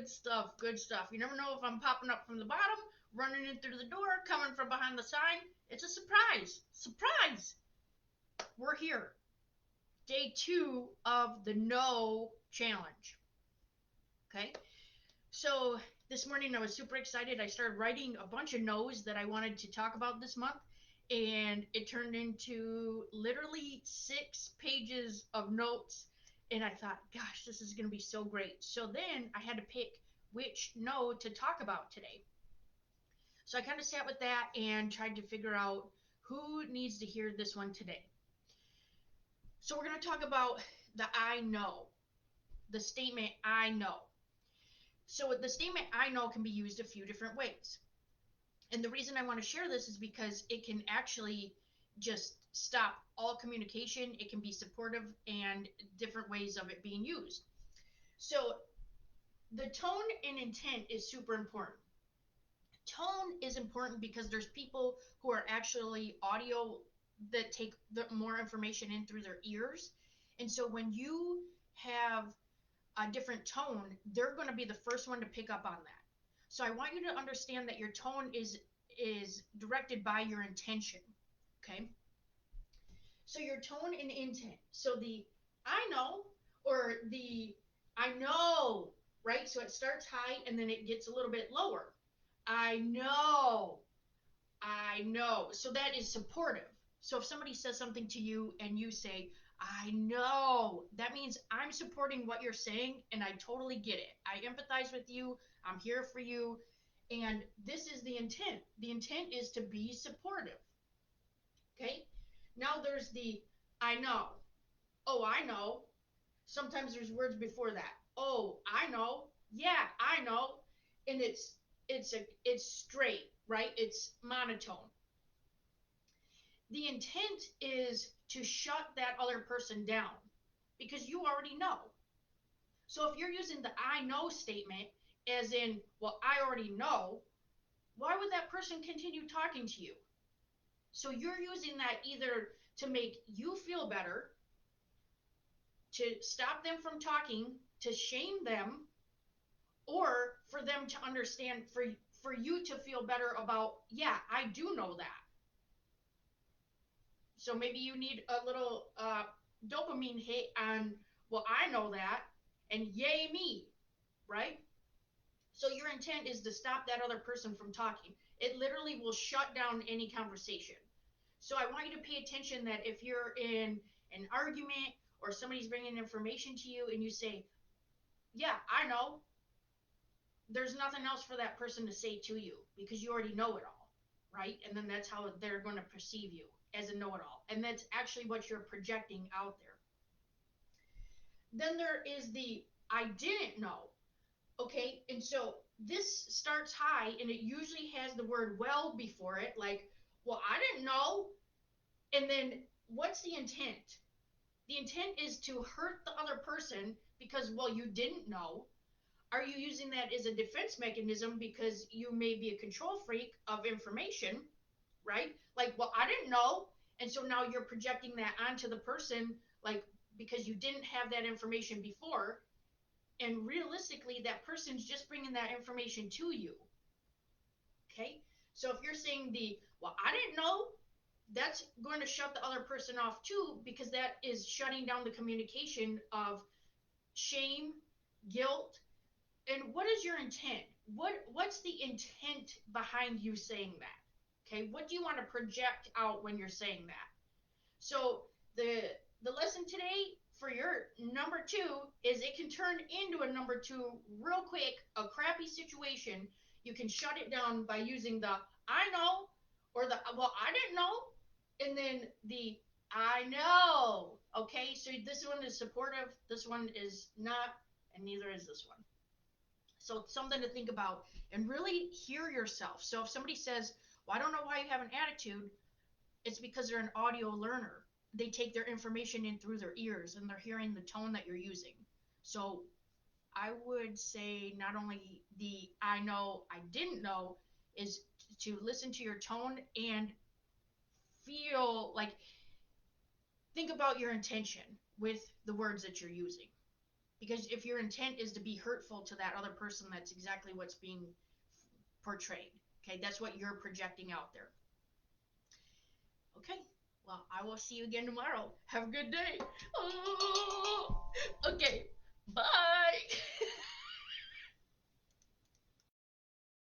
Good stuff. Good stuff. You never know if I'm popping up from the bottom, running in through the door, coming from behind the sign. It's a surprise. Surprise! We're here. Day 2 of the No Challenge. Okay? So this morning I was super excited. I started writing a bunch of no's that I wanted to talk about this month, and it turned into literally 6 pages of notes. And I thought, gosh, this is going to be so great. So then I had to pick which no to talk about today. So I kind of sat with that and tried to figure out who needs to hear this one today. So we're going to talk about the I know, the statement I know. So the statement I know can be used a few different ways. And the reason I want to share this is because it can actually just stop all communication. It can be supportive and different ways of it being used. So the tone and intent is super important. Tone is important because there's people who are actually audio that take more information in through their ears. And so when you have a different tone, they're going to be the first one to pick up on that. So I want you to understand that your tone is directed by your intention. Okay? So your tone and intent. So the I know or the I know, right? So it starts high and then it gets a little bit lower. I know. I know. So that is supportive. So if somebody says something to you and you say, I know, that means I'm supporting what you're saying and I totally get it. I empathize with you. I'm here for you. And this is the intent. The intent is to be supportive. Okay? Now there's the I know. Oh, I know. Sometimes there's words before that. Oh, I know. Yeah, I know. And it's straight, right? It's monotone. The intent is to shut that other person down because you already know. So if you're using the I know statement as in, well, I already know, why would that person continue talking to you? So you're using that either to make you feel better, to stop them from talking, to shame them, or for them to understand, for you to feel better about, yeah, I do know that. So maybe you need a little dopamine hit on, well, I know that, and yay me, right? So your intent is to stop that other person from talking. It literally will shut down any conversation. So I want you to pay attention that if you're in an argument or somebody's bringing information to you and you say, yeah, I know, there's nothing else for that person to say to you because you already know it all, right? And then that's how they're going to perceive you as a know-it-all. And that's actually what you're projecting out there. Then there is the I didn't know. Okay, and so this starts high and it usually has the word well before it, like, well, I didn't know. And then what's the intent? The intent is to hurt the other person because, well, you didn't know. Are you using that as a defense mechanism because you may be a control freak of information, right? Like, well, I didn't know. And so now you're projecting that onto the person, like, because you didn't have that information before. And realistically, that person's just bringing that information to you. Okay? So if you're saying well, I didn't know, that's going to shut the other person off too, because that is shutting down the communication of shame, guilt, and what is your intent? What's the intent behind you saying that? Okay, what do you want to project out when you're saying that? So the lesson today for your number 2 is it can turn into a number 2 real quick, a crappy situation. You can shut it down by using the I know or the well, I didn't know, and then the I know. Okay, so this one is supportive, this one is not, and neither is this one. So it's something to think about and really hear yourself. So if somebody says, well, I don't know why you have an attitude, it's because they're an audio learner. They take their information in through their ears and they're hearing the tone that you're using. So I would say not only the I know, I didn't know is to listen to your tone and feel like, think about your intention with the words that you're using. Because if your intent is to be hurtful to that other person, that's exactly what's being portrayed. Okay, that's what you're projecting out there. Okay, well, I will see you again tomorrow. Have a good day. Oh, okay, bye.